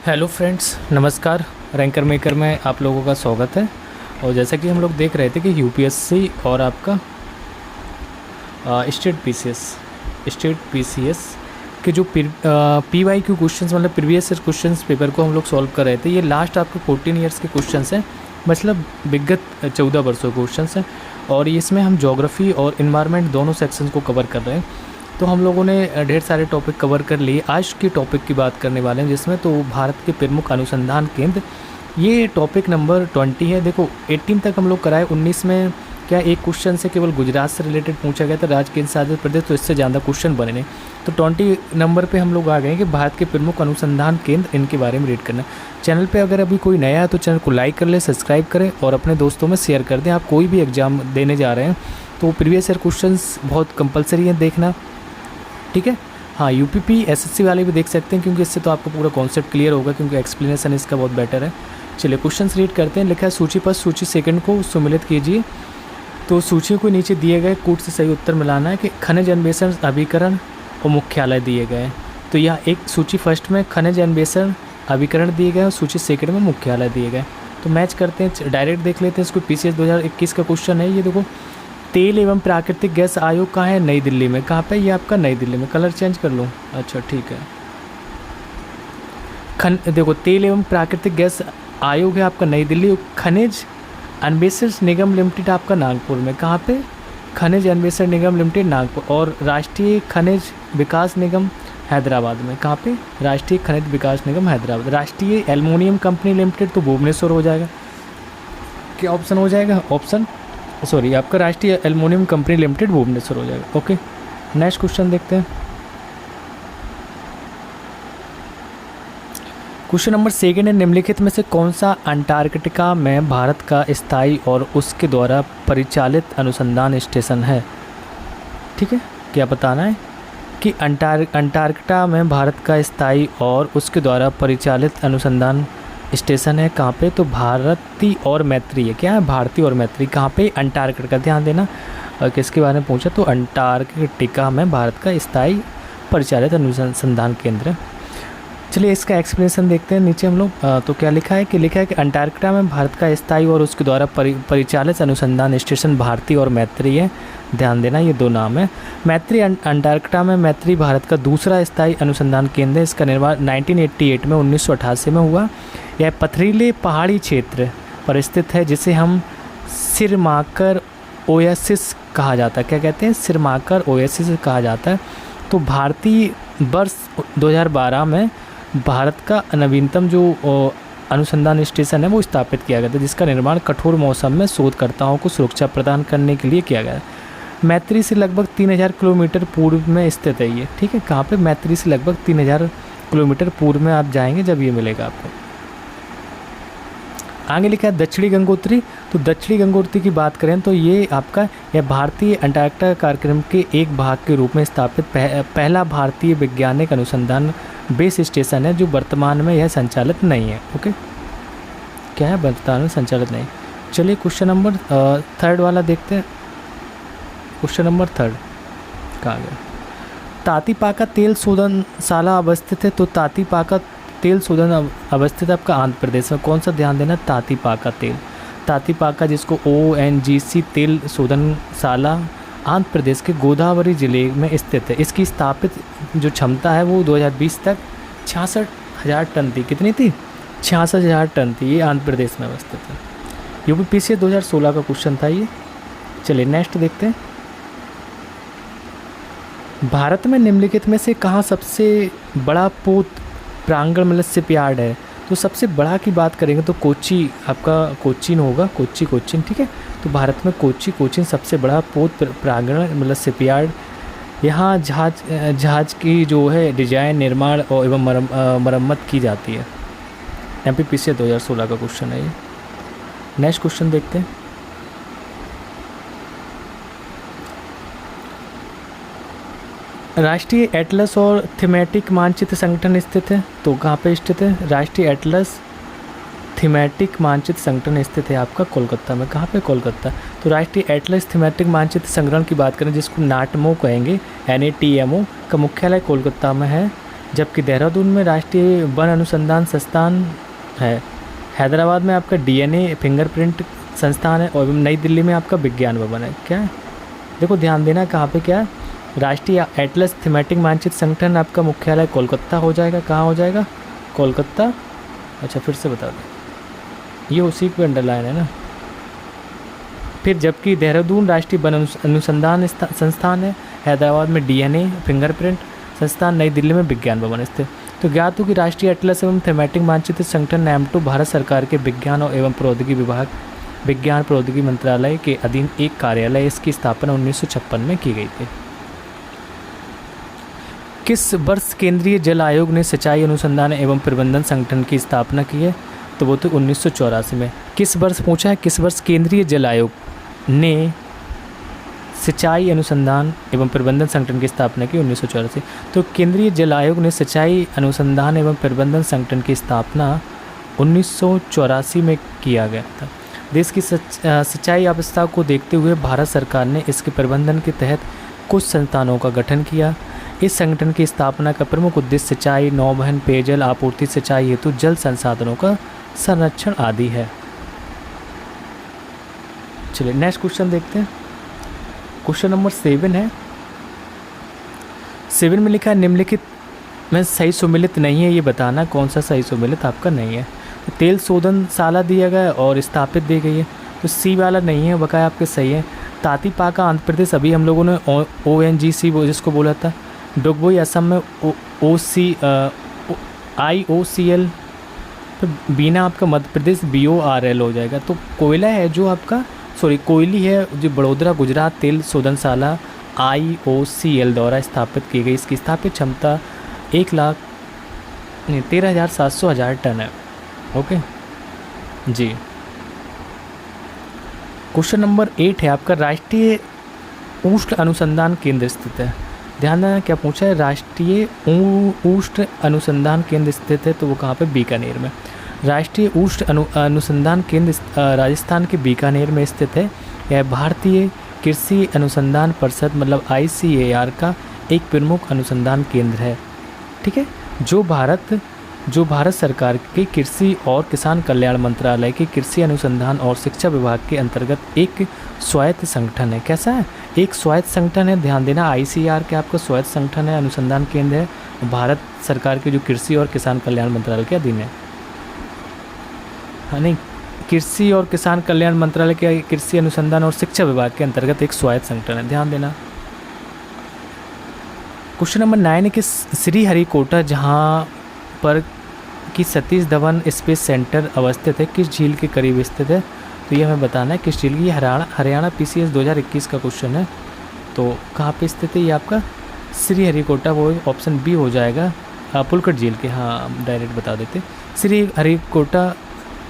Hello friends, नमस्कार। Ranker maker में आप लोगों का स्वागत है। और जैसा कि हम लोग देख रहे थे कि यूपीएससी और आपका स्टेट पीसीएस के जो पीवाईक्यू क्वेश्चंस मतलब प्रीवियस ईयर क्वेश्चंस पेपर को हम लोग सॉल्व कर रहे थे। ये लास्ट आपके 14 ईयर्स के क्वेश्चंस हैं, मतलब विगत 14 वर्षों के क्वेश्चंस हैं। और इसमें हम ज्योग्राफी और इन्वायरमेंट दोनों सेक्शंस को कवर कर रहे हैं। तो हम लोगों ने ढेर सारे टॉपिक कवर कर लिए। आज के टॉपिक की बात करने वाले हैं जिसमें तो भारत के प्रमुख अनुसंधान केंद्र, ये टॉपिक नंबर 20 है। देखो 18 तक हम लोग कराए, 19 में क्या एक क्वेश्चन से केवल गुजरात से रिलेटेड पूछा गया था, राज्य केंद्र शासित प्रदेश, तो इससे ज़्यादा क्वेश्चन बने नहीं। तो 20 नंबर पे हम लोग आ गए कि भारत के प्रमुख अनुसंधान केंद्र, इनके बारे में रीड करना। चैनल पे अगर अभी कोई नया है तो चैनल को लाइक कर ले, सब्सक्राइब करें और अपने दोस्तों में शेयर कर दें। आप कोई भी एग्ज़ाम देने जा रहे हैं तो प्रीवियस ईयर क्वेश्चंस बहुत कंपलसरी है देखना, ठीक है। हाँ, यूपीपी एसएससी वाले भी देख सकते हैं क्योंकि इससे तो आपको पूरा कॉन्सेप्ट क्लियर होगा, क्योंकि एक्सप्लेनेशन इसका बहुत बेटर है। चलिए क्वेश्चंस रीड करते हैं। लिखा है सूचीपद सूची सेकंड को सुमिलित कीजिए। तो सूची को नीचे दिए गए कूट से सही उत्तर मिलाना है कि खनिज अन्वेषण अभिकरण और मुख्यालय दिए गए। तो यह एक सूची फर्स्ट में खनिज अन्वेषण अभिकरण दिए गए और सूची सेकंड में मुख्यालय दिए गए। तो मैच करते हैं, डायरेक्ट देख लेते हैं इसको। पीसीएस 2021 का क्वेश्चन है ये। देखो, तेल एवं प्राकृतिक गैस आयोग कहाँ है? नई दिल्ली में। कहाँ पे? ये आपका नई दिल्ली में। कलर चेंज कर लूँ? अच्छा ठीक है। देखो, तेल एवं प्राकृतिक गैस आयोग है आपका नई दिल्ली। खनिज अन्वेषण निगम लिमिटेड आपका नागपुर में। कहाँ पे? खनिज अन्वेषण निगम लिमिटेड नागपुर। और राष्ट्रीय खनिज विकास निगम हैदराबाद में। कहाँ पे? राष्ट्रीय खनिज विकास निगम हैदराबाद। राष्ट्रीय एल्युमिनियम कंपनी लिमिटेड तो भुवनेश्वर हो जाएगा। क्या ऑप्शन हो जाएगा? आपका राष्ट्रीय एल्युमिनियम कंपनी लिमिटेड भुवनेश्वर हो जाएगा। ओके, नेक्स्ट क्वेश्चन देखते हैं। क्वेश्चन नंबर सेकंड है, निम्नलिखित में से कौन सा अंटार्कटिका में भारत का स्थायी और उसके द्वारा परिचालित अनुसंधान स्टेशन है? ठीक है, क्या बताना है कि अंटार्कटिका में भारत का स्थायी और उसके द्वारा परिचालित अनुसंधान स्टेशन है। कहाँ पे? तो भारती और मैत्री है। क्या है? भारती और मैत्री। कहाँ पे? अंटार्कटिका। ध्यान देना, किसके बारे में पूछा तो अंटार्कटिका में भारत का स्थायी परिचालित अनुसंधान केंद्र है। चलिए इसका एक्सप्लेनेशन देखते हैं नीचे हम लोग। तो क्या लिखा है कि अंटार्कटिका में भारत का स्थायी और उसके द्वारा परिचालित अनुसंधान स्टेशन भारती और मैत्री है। ध्यान देना, ये दो नाम है। मैत्री अंटार्कटिका में मैत्री भारत का दूसरा स्थायी अनुसंधान केंद्र है। इसका निर्माण 1988 में 1988 में हुआ। यह पथरीले पहाड़ी क्षेत्र पर स्थित है जिसे हम सिरमाकर ओएसिस कहा जाता है। क्या कहते हैं? सिरमाकर ओएसिस कहा जाता है। तो भारतीय वर्ष 2012 में भारत का नवीनतम जो अनुसंधान स्टेशन है वो स्थापित किया गया था, जिसका निर्माण कठोर मौसम में शोधकर्ताओं को सुरक्षा प्रदान करने के लिए किया गया है। मैत्री से लगभग 3000 किलोमीटर पूर्व में स्थित है ये। ठीक है, कहाँ पे? मैत्री से लगभग 3000 किलोमीटर पूर्व में आप जाएंगे जब ये मिलेगा आपको। आगे लिखा है दक्षिणी गंगोत्री। तो दक्षिणी गंगोत्री की बात करें तो ये आपका यह भारतीय अंटार्कटिका कार्यक्रम के एक भाग के रूप में स्थापित पहला भारतीय वैज्ञानिक अनुसंधान बेस स्टेशन है, जो वर्तमान में यह संचालित नहीं है। ओके, क्या है? वर्तमान में संचालित नहीं। चलिए क्वेश्चन नंबर थर्ड वाला देखते हैं। क्वेश्चन नंबर थर्ड कहाँ गया? तातीपाका तेल शोधनशाला अवस्थित है। तो तातीपाका तेल शोधन अवस्थित आपका आंध्र प्रदेश में। कौन सा? ध्यान देना, तातीपाका तेल। तातीपाका जिसको ONGC तेल शोधनशाला आंध्र प्रदेश के गोदावरी जिले में स्थित है। इसकी स्थापित जो क्षमता है वो 2020 तक 66,000 टन थी। कितनी थी? 66,000 टन थी। ये आंध्र प्रदेश में अवस्थित है। यूपीपीसीएस 2016 का क्वेश्चन था ये। चलिए नेक्स्ट देखते हैं। भारत में निम्नलिखित में से कहाँ सबसे बड़ा पोत प्रांगण मतलब शिपयार्ड है? तो सबसे बड़ा की बात करेंगे तो कोच्चि, आपका कोच्चिन होगा। कोच्चिन, ठीक है। तो भारत में कोच्चिन सबसे बड़ा पोत प्रांगण मतलब शिपयार्ड। यहाँ जहाज की जो है डिजाइन, निर्माण और एवं मरम्मत की जाती है। MPPC 2016 का क्वेश्चन है ये। नेक्स्ट क्वेश्चन देखते हैं। राष्ट्रीय एटलस और थीमेटिक मानचित्र संगठन स्थित है। तो कहाँ पे स्थित है? राष्ट्रीय एटलस थीमेटिक मानचित्र संगठन स्थित है आपका कोलकाता में। कहाँ पे? कोलकाता। तो राष्ट्रीय एटलस थीमेटिक मानचित्र संग्रहण की बात करें जिसको नाटमो कहेंगे, NATMO का मुख्यालय कोलकाता में है। जबकि देहरादून में राष्ट्रीय वन अनुसंधान संस्थान है, हैदराबाद में आपका डीएनए फिंगरप्रिंट संस्थान है, और नई दिल्ली में आपका विज्ञान भवन है। क्या है, देखो ध्यान देना कहाँ पे क्या है, राष्ट्रीय एटलस थीमेटिक मानचित्र संगठन आपका मुख्यालय कोलकाता हो जाएगा। कहाँ हो जाएगा, कोलकाता। अच्छा फिर से बता दें, ये उसी पे अंडरलाइन है ना। फिर जबकि देहरादून राष्ट्रीय वन अनुसंधान संस्थान है, हैदराबाद में डीएनए फिंगरप्रिंट संस्थान, नई दिल्ली में विज्ञान भवन स्थित। तो ज्ञात हो कि राष्ट्रीय एटलस एवं थीमेटिक मानचित्र संगठन नैमटो भारत सरकार के विज्ञान एवं प्रौद्योगिकी विभाग, विज्ञान प्रौद्योगिकी मंत्रालय के अधीन एक कार्यालय, इसकी स्थापना 1956 में की गई थी। किस वर्ष केंद्रीय जल आयोग ने सिंचाई अनुसंधान एवं प्रबंधन संगठन की स्थापना की है, तो वो तो 1984 में। किस वर्ष पूछा है, किस वर्ष केंद्रीय जल आयोग ने सिंचाई अनुसंधान एवं प्रबंधन संगठन की स्थापना की, 1984। तो केंद्रीय जल आयोग ने सिंचाई अनुसंधान एवं प्रबंधन संगठन की स्थापना 1984 में किया गया था। देश की सिंचाई आवश्यकता को देखते हुए भारत सरकार ने इसके प्रबंधन के तहत कुछ संस्थानों का गठन किया। इस संगठन की स्थापना का प्रमुख उद्देश्य सिंचाई, नौवहन, पेयजल आपूर्ति, सिंचाई हेतु जल संसाधनों का संरक्षण आदि है। चलिए नेक्स्ट क्वेश्चन देखते हैं। क्वेश्चन नंबर 7 है। 7 में लिखा है निम्नलिखित में सही सुमेलित नहीं है, ये बताना कौन सा सही सुमेलित आपका नहीं है। तो तेल शोधनशाला दिया गया है और स्थापित दी गई है, तो सी वाला नहीं है, बकाया आपके सही है। तातीपाका आंध्र प्रदेश, अभी हम लोगों ने ONGC वो जिसको बोला था। डोगबोई असम में IOCL। तो बीना आपका मध्य प्रदेश BORL हो जाएगा। तो कोयला है जो आपका कोयली है जो बड़ोदरा गुजरात तेल शोधनशाला IOCL द्वारा स्थापित की गई। इसकी स्थापित क्षमता 13,700 टन है। ओके जी। क्वेश्चन नंबर 8 है आपका, राष्ट्रीय उष्ण अनुसंधान केंद्र स्थित है। ध्यान देना क्या पूछा है, राष्ट्रीय उष्ण अनुसंधान केंद्र स्थित है, तो वो कहाँ पे, बीकानेर में। राष्ट्रीय उष्ण अनुसंधान केंद्र राजस्थान के बीकानेर में स्थित है। यह भारतीय कृषि अनुसंधान परिषद मतलब ICAR का एक प्रमुख अनुसंधान केंद्र है। ठीक है, जो भारत सरकार के कृषि और किसान कल्याण मंत्रालय के कृषि अनुसंधान और शिक्षा विभाग के अंतर्गत एक स्वायत्त संगठन है। कैसा है, एक स्वायत्त संगठन है। ध्यान देना ICAR के आपका स्वायत्त संगठन है, अनुसंधान केंद्र है, भारत सरकार के जो कृषि और किसान कल्याण मंत्रालय के अधीन है। हाँ नहीं, कृषि और किसान कल्याण मंत्रालय के कृषि अनुसंधान और शिक्षा विभाग के अंतर्गत एक स्वायत्त संगठन है, ध्यान देना। क्वेश्चन नंबर 9 है कि श्रीहरिकोटा जहाँ पर कि सतीश धवन स्पेस सेंटर अवस्थित है, किस झील के करीब स्थित है, तो ये हमें बताना है किस झील की। हरियाणा PCS 2021 का क्वेश्चन है। तो कहाँ पे स्थित है ये आपका, श्रीहरिकोटा, वो ऑप्शन B हो जाएगा, पुलकट झील के। हाँ डायरेक्ट बता देते, श्रीहरिकोटा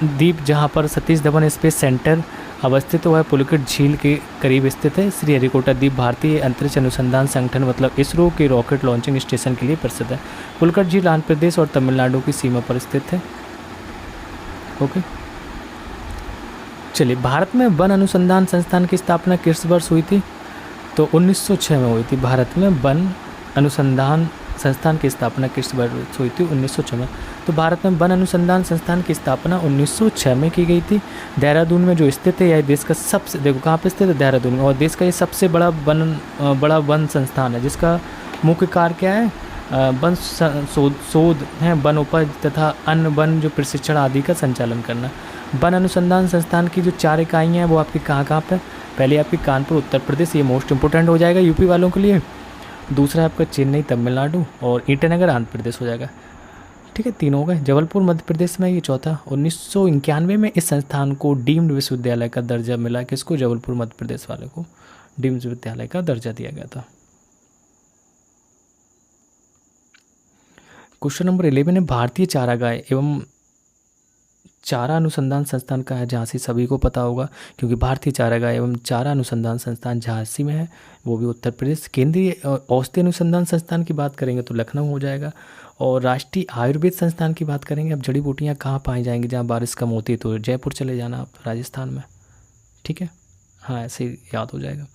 द्वीप जहाँ पर सतीश धवन स्पेस सेंटर अवस्थित हुआ है पुलकट झील के करीब स्थित है। श्रीहरिकोटा द्वीप भारतीय अंतरिक्ष अनुसंधान संगठन मतलब इसरो के रॉकेट लॉन्चिंग स्टेशन के लिए प्रसिद्ध है। पुलकट झील आंध्र प्रदेश और तमिलनाडु की सीमा पर स्थित है। ओके चलिए, भारत में वन अनुसंधान संस्थान की स्थापना किस वर्ष हुई थी, तो 1906 में हुई थी। भारत में वन अनुसंधान संस्थान की स्थापना किस वर्ष हुई थी, 1906 में। तो भारत में वन अनुसंधान संस्थान की स्थापना 1906 में की गई थी। देहरादून में जो स्थित है, यह देश का सबसे, देखो कहाँ पे स्थित है, देहरादून में, और देश का ये सबसे बड़ा वन संस्थान है, जिसका मुख्य कार्य क्या है, वन शोध है, वन उपज तथा अन्य वन जो प्रशिक्षण आदि का संचालन करना। वन अनुसंधान संस्थान की जो 4 इकाइयाँ हैं वो आपकी कहाँ पे, पहले आपकी कानपुर उत्तर प्रदेश, ये मोस्ट इंपोर्टेंट हो जाएगा यूपी वालों के लिए। दूसरा आपका चेन्नई तमिलनाडु और ईटानगर आंध्र प्रदेश हो जाएगा। ठीक है, 3 हो गए। जबलपुर मध्य प्रदेश में ये चौथा। 1991 में इस संस्थान को डीम्ड विश्वविद्यालय का दर्जा मिला। किसको, जबलपुर मध्य प्रदेश वाले को डीम्ड विश्वविद्यालय का दर्जा दिया गया था। क्वेश्चन नंबर 11 है, भारतीय चारागाह एवं चारा अनुसंधान संस्थान का है झांसी, सभी को पता होगा क्योंकि भारतीय चारागाह एवं चारा अनुसंधान संस्थान झांसी में है, वो भी उत्तर प्रदेश। केंद्रीय औषधि अनुसंधान संस्थान की बात करेंगे तो लखनऊ हो जाएगा। और राष्ट्रीय आयुर्वेद संस्थान की बात करेंगे, अब जड़ी बूटियाँ कहाँ पाई जाएंगी, जहाँ बारिश कम होती है तो जयपुर चले जाना आप, राजस्थान में। ठीक है, हाँ ऐसे ही याद हो जाएगा।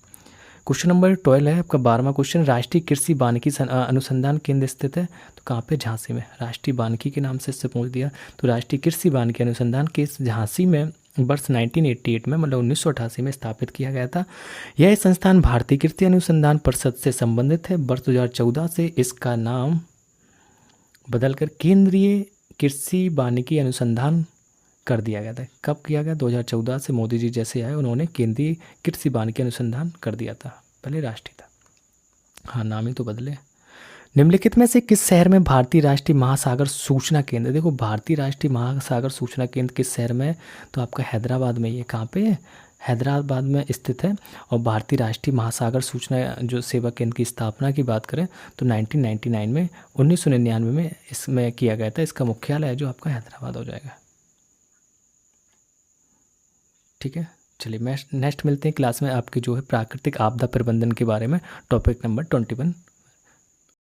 क्वेश्चन नंबर 12 है आपका 12वां क्वेश्चन, राष्ट्रीय कृषि वानिकी अनुसंधान केंद्र स्थित है तो कहाँ पे? झांसी में। राष्ट्रीय वानिकी के नाम से इससे पूछ दिया, तो राष्ट्रीय कृषि वानिकी अनुसंधान केंद्र झांसी में वर्ष 1988 में मतलब 1988 में स्थापित किया गया था। यह संस्थान भारतीय कृषि अनुसंधान परिषद से संबंधित है। वर्ष 2014 से इसका नाम बदलकर केंद्रीय कृषि वानिकी अनुसंधान कर दिया गया था। कब किया गया? 2014 से मोदी जी जैसे आए उन्होंने केंद्रीय कृषि वानिकी अनुसंधान कर दिया था, पहले राष्ट्रीय था। हाँ, नाम ही तो बदले। निम्नलिखित में से किस शहर में भारतीय राष्ट्रीय महासागर सूचना केंद्र? देखो, भारतीय राष्ट्रीय महासागर सूचना केंद्र किस शहर में है? तो आपका हैदराबाद में। ये कहाँ पे है? हैदराबाद में स्थित है। और भारतीय राष्ट्रीय महासागर सूचना जो सेवा केंद्र की स्थापना की बात करें तो 1999 में 1999 में इसमें किया गया था। इसका मुख्यालय है जो आपका हैदराबाद हो जाएगा। ठीक है, चलिए नेक्स्ट मिलते हैं क्लास में आपके जो है प्राकृतिक आपदा प्रबंधन के बारे में, टॉपिक नंबर 21।